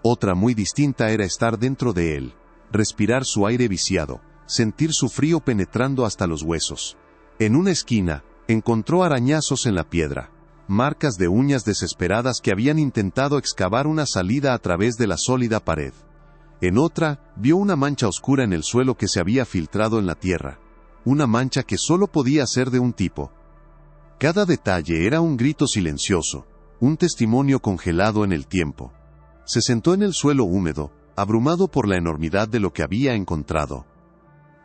Otra muy distinta era estar dentro de él, respirar su aire viciado, sentir su frío penetrando hasta los huesos. En una esquina, encontró arañazos en la piedra, marcas de uñas desesperadas que habían intentado excavar una salida a través de la sólida pared. En otra, vio una mancha oscura en el suelo que se había filtrado en la tierra, una mancha que solo podía ser de un tipo. Cada detalle era un grito silencioso, un testimonio congelado en el tiempo. Se sentó en el suelo húmedo, abrumado por la enormidad de lo que había encontrado.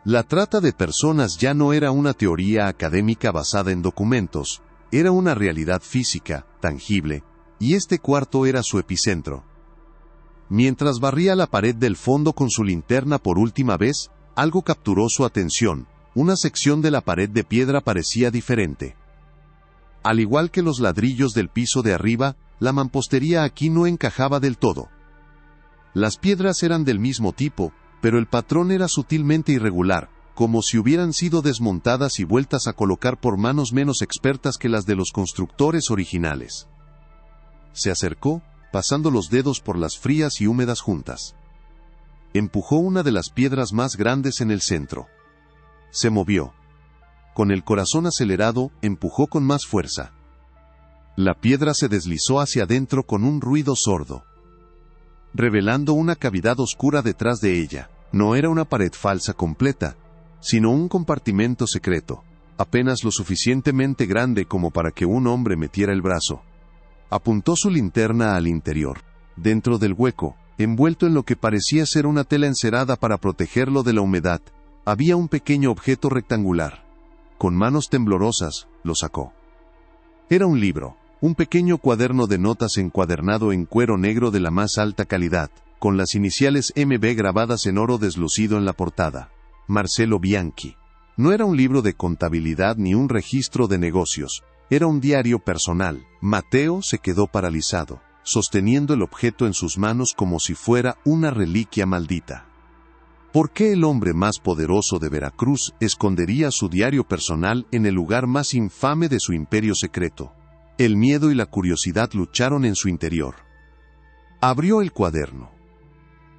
La trata de personas ya no era una teoría académica basada en documentos, era una realidad física, tangible, y este cuarto era su epicentro. Mientras barría la pared del fondo con su linterna por última vez, algo capturó su atención. Una sección de la pared de piedra parecía diferente. Al igual que los ladrillos del piso de arriba, la mampostería aquí no encajaba del todo. Las piedras eran del mismo tipo, pero el patrón era sutilmente irregular, como si hubieran sido desmontadas y vueltas a colocar por manos menos expertas que las de los constructores originales. Se acercó, pasando los dedos por las frías y húmedas juntas. Empujó una de las piedras más grandes en el centro. Se movió. Con el corazón acelerado, empujó con más fuerza. La piedra se deslizó hacia adentro con un ruido sordo, revelando una cavidad oscura detrás de ella. No era una pared falsa completa, sino un compartimento secreto, apenas lo suficientemente grande como para que un hombre metiera el brazo. Apuntó su linterna al interior. Dentro del hueco, envuelto en lo que parecía ser una tela encerada para protegerlo de la humedad, había un pequeño objeto rectangular. Con manos temblorosas, lo sacó. Era un libro, un pequeño cuaderno de notas encuadernado en cuero negro de la más alta calidad, con las iniciales MB grabadas en oro deslucido en la portada. Marcello Bianchi. No era un libro de contabilidad ni un registro de negocios, era un diario personal. Mateo se quedó paralizado, sosteniendo el objeto en sus manos como si fuera una reliquia maldita. ¿Por qué el hombre más poderoso de Veracruz escondería su diario personal en el lugar más infame de su imperio secreto? El miedo y la curiosidad lucharon en su interior. Abrió el cuaderno.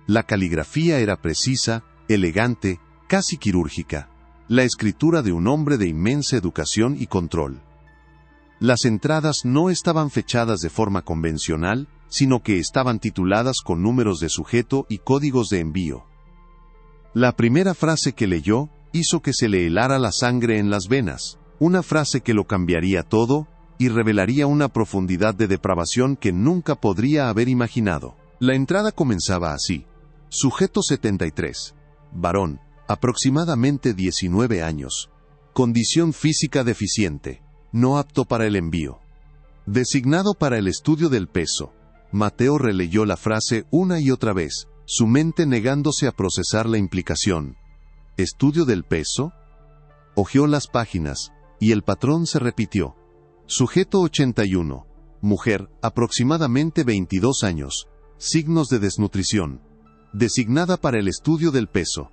La caligrafía era precisa, elegante, casi quirúrgica, la escritura de un hombre de inmensa educación y control. Las entradas no estaban fechadas de forma convencional, sino que estaban tituladas con números de sujeto y códigos de envío. La primera frase que leyó hizo que se le helara la sangre en las venas, una frase que lo cambiaría todo y revelaría una profundidad de depravación que nunca podría haber imaginado. La entrada comenzaba así: sujeto 73, varón, aproximadamente 19 años, condición física deficiente, no apto para el envío. Designado para el estudio del peso. Mateo releyó la frase una y otra vez, su mente negándose a procesar la implicación. ¿Estudio del peso? Hojeó las páginas, y el patrón se repitió. Sujeto 81. Mujer, aproximadamente 22 años. Signos de desnutrición. Designada para el estudio del peso.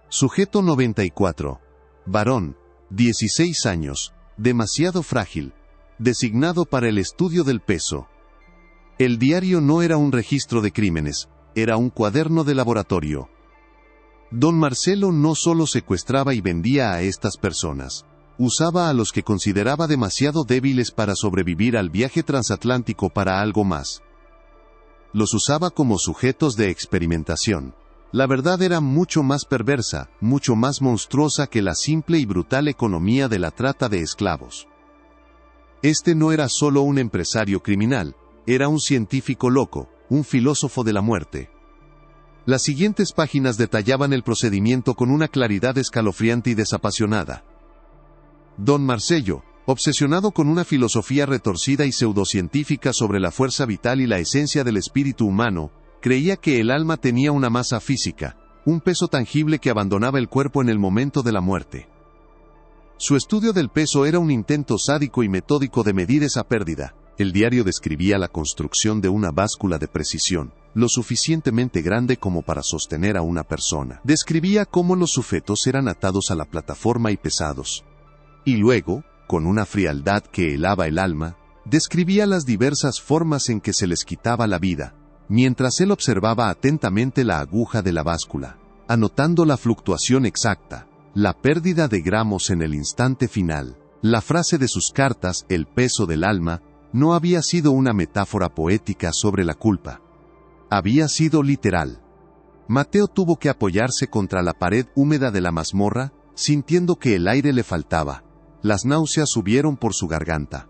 Sujeto 94. Varón, 16 años. Demasiado frágil. Designado para el estudio del peso. El diario no era un registro de crímenes, era un cuaderno de laboratorio. Don Marcello no solo secuestraba y vendía a estas personas, usaba a los que consideraba demasiado débiles para sobrevivir al viaje transatlántico para algo más. Los usaba como sujetos de experimentación. La verdad era mucho más perversa, mucho más monstruosa que la simple y brutal economía de la trata de esclavos. Este no era solo un empresario criminal, era un científico loco, un filósofo de la muerte. Las siguientes páginas detallaban el procedimiento con una claridad escalofriante y desapasionada. Don Marcello, obsesionado con una filosofía retorcida y pseudocientífica sobre la fuerza vital y la esencia del espíritu humano, creía que el alma tenía una masa física, un peso tangible que abandonaba el cuerpo en el momento de la muerte. Su estudio del peso era un intento sádico y metódico de medir esa pérdida. El diario describía la construcción de una báscula de precisión, lo suficientemente grande como para sostener a una persona. Describía cómo los sujetos eran atados a la plataforma y pesados. Y luego, con una frialdad que helaba el alma, describía las diversas formas en que se les quitaba la vida, mientras él observaba atentamente la aguja de la báscula, anotando la fluctuación exacta, la pérdida de gramos en el instante final. La frase de sus cartas, el peso del alma, no había sido una metáfora poética sobre la culpa. Había sido literal. Mateo tuvo que apoyarse contra la pared húmeda de la mazmorra, sintiendo que el aire le faltaba. Las náuseas subieron por su garganta.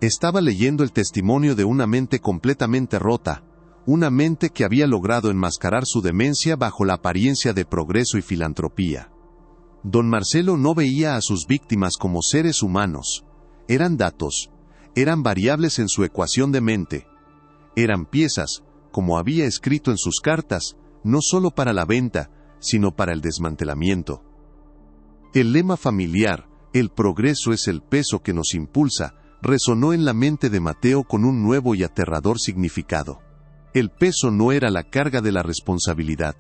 Estaba leyendo el testimonio de una mente completamente rota, una mente que había logrado enmascarar su demencia bajo la apariencia de progreso y filantropía. Don Marcello no veía a sus víctimas como seres humanos. Eran datos. eran variables en su ecuación de mente. Eran piezas, como había escrito en sus cartas, no solo para la venta, sino para el desmantelamiento. El lema familiar, el progreso es el peso que nos impulsa, resonó en la mente de Mateo con un nuevo y aterrador significado. El peso no era la carga de la responsabilidad.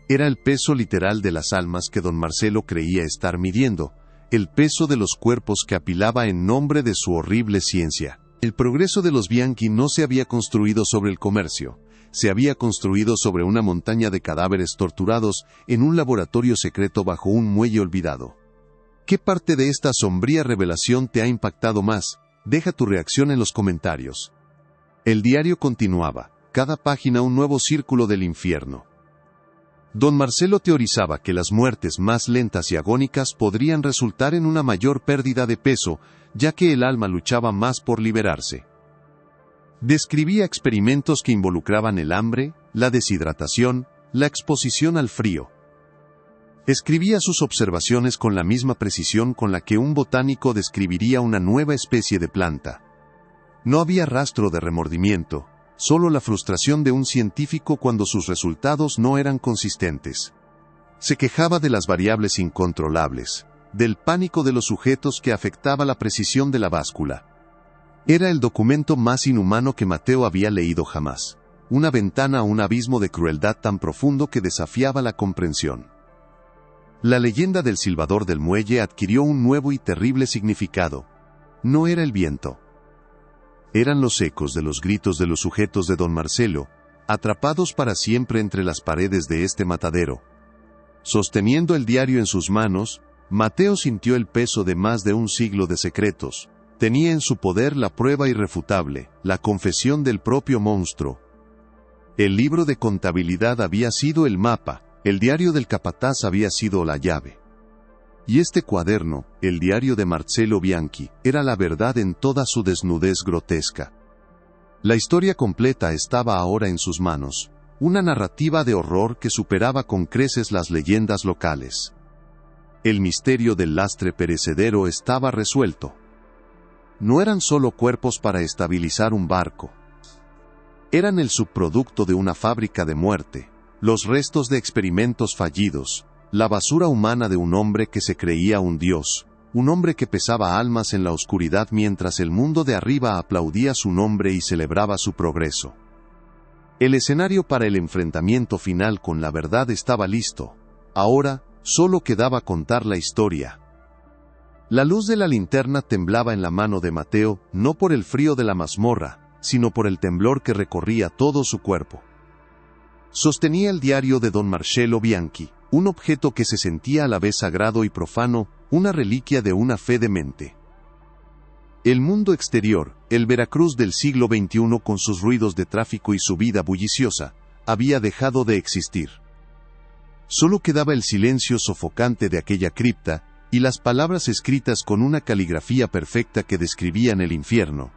Era el peso literal de las almas que don Marcelo creía estar midiendo, el peso de los cuerpos que apilaba en nombre de su horrible ciencia. El progreso de los Bianchi no se había construido sobre el comercio, se había construido sobre una montaña de cadáveres torturados en un laboratorio secreto bajo un muelle olvidado. ¿Qué parte de esta sombría revelación te ha impactado más? Deja tu reacción en los comentarios. El diario continuaba, cada página un nuevo círculo del infierno. Don Marcelo teorizaba que las muertes más lentas y agónicas podrían resultar en una mayor pérdida de peso, ya que el alma luchaba más por liberarse. Describía experimentos que involucraban el hambre, la deshidratación, la exposición al frío. Escribía sus observaciones con la misma precisión con la que un botánico describiría una nueva especie de planta. No había rastro de remordimiento, solo la frustración de un científico cuando sus resultados no eran consistentes. Se quejaba de las variables incontrolables, del pánico de los sujetos que afectaba la precisión de la báscula. Era el documento más inhumano que Mateo había leído jamás, una ventana a un abismo de crueldad tan profundo que desafiaba la comprensión. La leyenda del silbador del muelle adquirió un nuevo y terrible significado. No era el viento. Eran los ecos de los gritos de los sujetos de don Marcelo, atrapados para siempre entre las paredes de este matadero. Sosteniendo el diario en sus manos, Mateo sintió el peso de más de un siglo de secretos. Tenía en su poder la prueba irrefutable, la confesión del propio monstruo. El libro de contabilidad había sido el mapa, el diario del capataz había sido la llave. Y este cuaderno, el diario de Marcello Bianchi, era la verdad en toda su desnudez grotesca. La historia completa estaba ahora en sus manos, una narrativa de horror que superaba con creces las leyendas locales. El misterio del lastre perecedero estaba resuelto. No eran solo cuerpos para estabilizar un barco. Eran el subproducto de una fábrica de muerte, los restos de experimentos fallidos, la basura humana de un hombre que se creía un dios, un hombre que pesaba almas en la oscuridad mientras el mundo de arriba aplaudía su nombre y celebraba su progreso. El escenario para el enfrentamiento final con la verdad estaba listo. Ahora, solo quedaba contar la historia. La luz de la linterna temblaba en la mano de Mateo, no por el frío de la mazmorra, sino por el temblor que recorría todo su cuerpo. Sostenía el diario de don Marcello Bianchi, un objeto que se sentía a la vez sagrado y profano, una reliquia de una fe demente. El mundo exterior, el Veracruz del siglo XXI con sus ruidos de tráfico y su vida bulliciosa, había dejado de existir. Solo quedaba el silencio sofocante de aquella cripta, y las palabras escritas con una caligrafía perfecta que describían el infierno.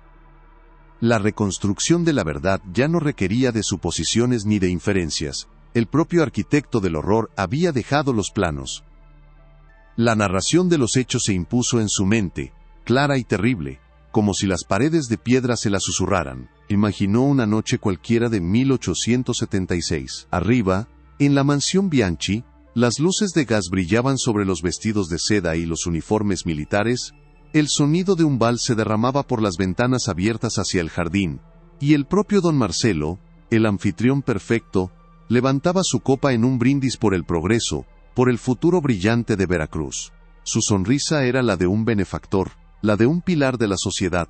La reconstrucción de la verdad ya no requería de suposiciones ni de inferencias. El propio arquitecto del horror había dejado los planos. La narración de los hechos se impuso en su mente, clara y terrible, como si las paredes de piedra se la susurraran. Imaginó una noche cualquiera de 1876. Arriba, en la mansión Bianchi, las luces de gas brillaban sobre los vestidos de seda y los uniformes militares, el sonido de un vals se derramaba por las ventanas abiertas hacia el jardín, y el propio don Marcelo, el anfitrión perfecto, levantaba su copa en un brindis por el progreso, por el futuro brillante de Veracruz. Su sonrisa era la de un benefactor, la de un pilar de la sociedad,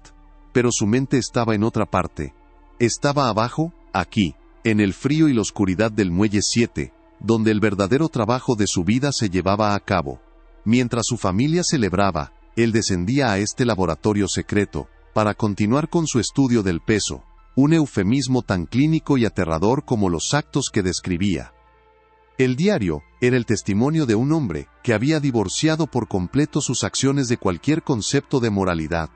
pero su mente estaba en otra parte. Estaba abajo, aquí, en el frío y la oscuridad del Muelle 7, donde el verdadero trabajo de su vida se llevaba a cabo. Mientras su familia celebraba, él descendía a este laboratorio secreto, para continuar con su estudio del peso, un eufemismo tan clínico y aterrador como los actos que describía. El diario era el testimonio de un hombre que había divorciado por completo sus acciones de cualquier concepto de moralidad.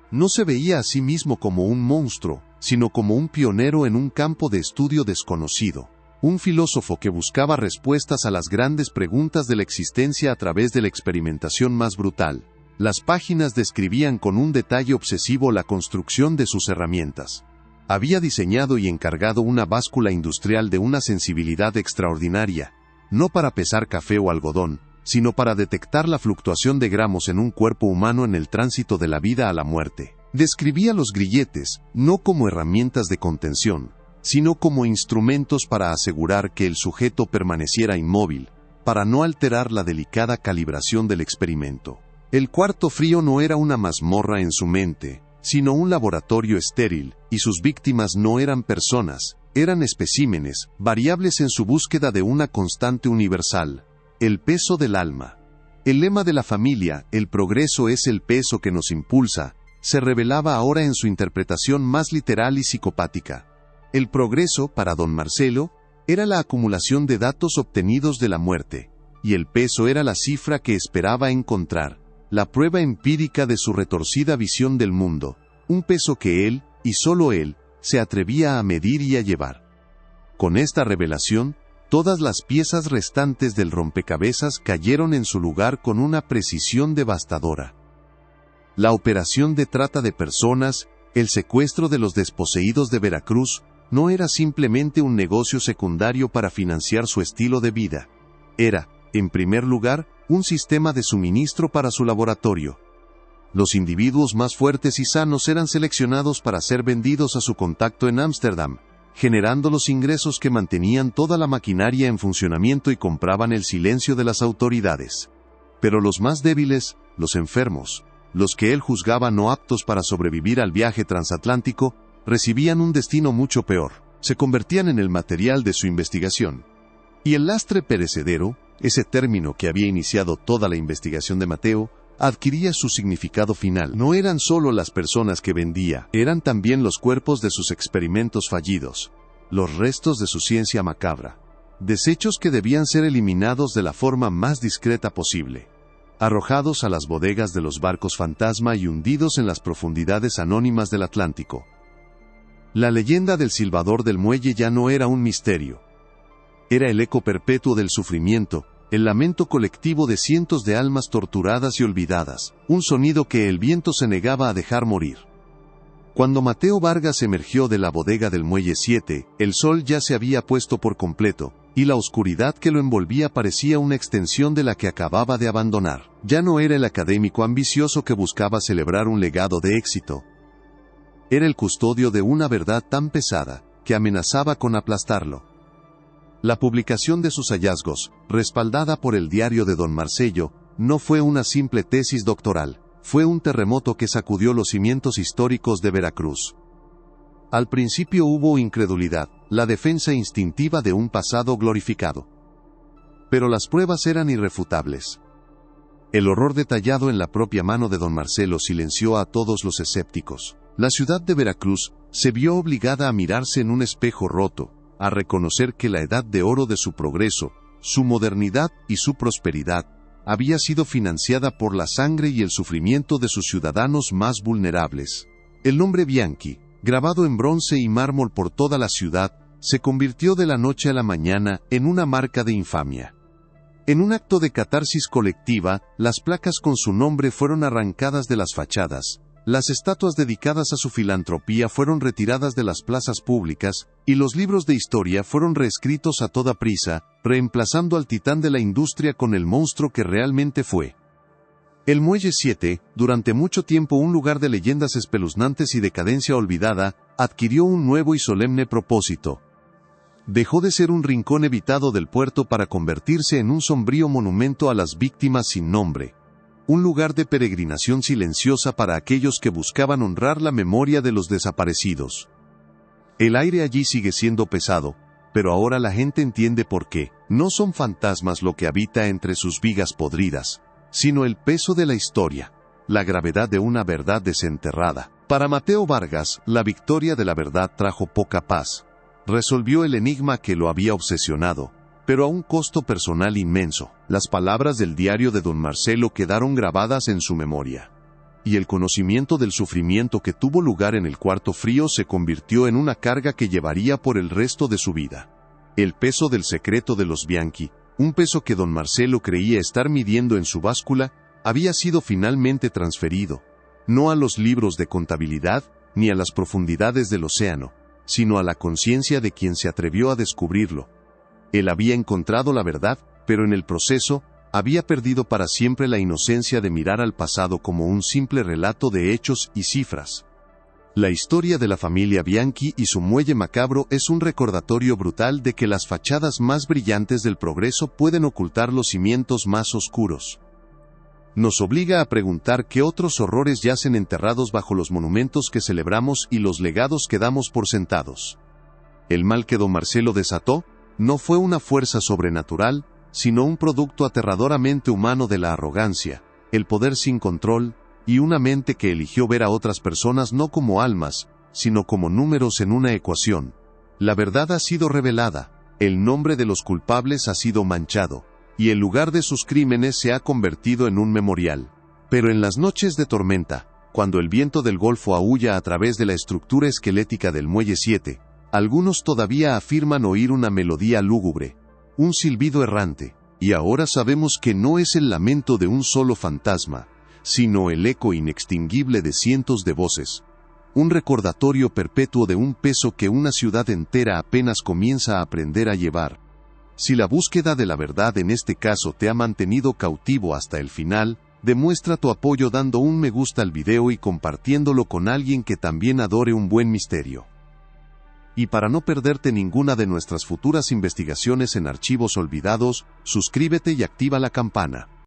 No se veía a sí mismo como un monstruo, sino como un pionero en un campo de estudio desconocido, un filósofo que buscaba respuestas a las grandes preguntas de la existencia a través de la experimentación más brutal. Las páginas describían con un detalle obsesivo la construcción de sus herramientas. Había diseñado y encargado una báscula industrial de una sensibilidad extraordinaria, no para pesar café o algodón, sino para detectar la fluctuación de gramos en un cuerpo humano en el tránsito de la vida a la muerte. Describía los grilletes, no como herramientas de contención, sino como instrumentos para asegurar que el sujeto permaneciera inmóvil, para no alterar la delicada calibración del experimento. El cuarto frío no era una mazmorra en su mente, sino un laboratorio estéril, y sus víctimas no eran personas, eran especímenes, variables en su búsqueda de una constante universal: el peso del alma. El lema de la familia, el progreso es el peso que nos impulsa, se revelaba ahora en su interpretación más literal y psicopática. El progreso, para don Marcelo, era la acumulación de datos obtenidos de la muerte, y el peso era la cifra que esperaba encontrar, la prueba empírica de su retorcida visión del mundo, un peso que él, y solo él, se atrevía a medir y a llevar. Con esta revelación, todas las piezas restantes del rompecabezas cayeron en su lugar con una precisión devastadora. La operación de trata de personas, el secuestro de los desposeídos de Veracruz, no era simplemente un negocio secundario para financiar su estilo de vida. Era, en primer lugar, un sistema de suministro para su laboratorio. Los individuos más fuertes y sanos eran seleccionados para ser vendidos a su contacto en Ámsterdam, generando los ingresos que mantenían toda la maquinaria en funcionamiento y compraban el silencio de las autoridades. Pero los más débiles, los enfermos, los que él juzgaba no aptos para sobrevivir al viaje transatlántico, recibían un destino mucho peor: se convertían en el material de su investigación. Y el lastre perecedero, ese término que había iniciado toda la investigación de Mateo, adquiría su significado final. No eran solo las personas que vendía, eran también los cuerpos de sus experimentos fallidos, los restos de su ciencia macabra, desechos que debían ser eliminados de la forma más discreta posible, arrojados a las bodegas de los barcos fantasma y hundidos en las profundidades anónimas del Atlántico. La leyenda del silbador del muelle ya no era un misterio. Era el eco perpetuo del sufrimiento, el lamento colectivo de cientos de almas torturadas y olvidadas, un sonido que el viento se negaba a dejar morir. Cuando Mateo Vargas emergió de la bodega del Muelle 7, el sol ya se había puesto por completo, y la oscuridad que lo envolvía parecía una extensión de la que acababa de abandonar. Ya no era el académico ambicioso que buscaba celebrar un legado de éxito. Era el custodio de una verdad tan pesada, que amenazaba con aplastarlo. La publicación de sus hallazgos, respaldada por el diario de don Marcelo, no fue una simple tesis doctoral, fue un terremoto que sacudió los cimientos históricos de Veracruz. Al principio hubo incredulidad, la defensa instintiva de un pasado glorificado. Pero las pruebas eran irrefutables. El horror detallado en la propia mano de don Marcelo silenció a todos los escépticos. La ciudad de Veracruz se vio obligada a mirarse en un espejo roto, a reconocer que la edad de oro de su progreso, su modernidad y su prosperidad, había sido financiada por la sangre y el sufrimiento de sus ciudadanos más vulnerables. El nombre Bianchi, grabado en bronce y mármol por toda la ciudad, se convirtió de la noche a la mañana en una marca de infamia. En un acto de catarsis colectiva, las placas con su nombre fueron arrancadas de las fachadas, las estatuas dedicadas a su filantropía fueron retiradas de las plazas públicas, y los libros de historia fueron reescritos a toda prisa, reemplazando al titán de la industria con el monstruo que realmente fue. El Muelle 7, durante mucho tiempo un lugar de leyendas espeluznantes y decadencia olvidada, adquirió un nuevo y solemne propósito. Dejó de ser un rincón evitado del puerto para convertirse en un sombrío monumento a las víctimas sin nombre. Un lugar de peregrinación silenciosa para aquellos que buscaban honrar la memoria de los desaparecidos. El aire allí sigue siendo pesado, pero ahora la gente entiende por qué. No son fantasmas lo que habita entre sus vigas podridas, sino el peso de la historia, la gravedad de una verdad desenterrada. Para Mateo Vargas, la victoria de la verdad trajo poca paz. Resolvió el enigma que lo había obsesionado, pero a un costo personal inmenso. Las palabras del diario de don Marcelo quedaron grabadas en su memoria. Y el conocimiento del sufrimiento que tuvo lugar en el cuarto frío se convirtió en una carga que llevaría por el resto de su vida. El peso del secreto de los Bianchi, un peso que don Marcelo creía estar midiendo en su báscula, había sido finalmente transferido, no a los libros de contabilidad, ni a las profundidades del océano, sino a la conciencia de quien se atrevió a descubrirlo. Él había encontrado la verdad, pero en el proceso, había perdido para siempre la inocencia de mirar al pasado como un simple relato de hechos y cifras. La historia de la familia Bianchi y su muelle macabro es un recordatorio brutal de que las fachadas más brillantes del progreso pueden ocultar los cimientos más oscuros. Nos obliga a preguntar qué otros horrores yacen enterrados bajo los monumentos que celebramos y los legados que damos por sentados. El mal que don Marcelo desató no fue una fuerza sobrenatural, sino un producto aterradoramente humano de la arrogancia, el poder sin control, y una mente que eligió ver a otras personas no como almas, sino como números en una ecuación. La verdad ha sido revelada, el nombre de los culpables ha sido manchado, y el lugar de sus crímenes se ha convertido en un memorial. Pero en las noches de tormenta, cuando el viento del Golfo aúlla a través de la estructura esquelética del Muelle 7, algunos todavía afirman oír una melodía lúgubre, un silbido errante, y ahora sabemos que no es el lamento de un solo fantasma, sino el eco inextinguible de cientos de voces. Un recordatorio perpetuo de un peso que una ciudad entera apenas comienza a aprender a llevar. Si la búsqueda de la verdad en este caso te ha mantenido cautivo hasta el final, demuestra tu apoyo dando un me gusta al video y compartiéndolo con alguien que también adore un buen misterio. Y para no perderte ninguna de nuestras futuras investigaciones en Archivos Olvidados, suscríbete y activa la campana.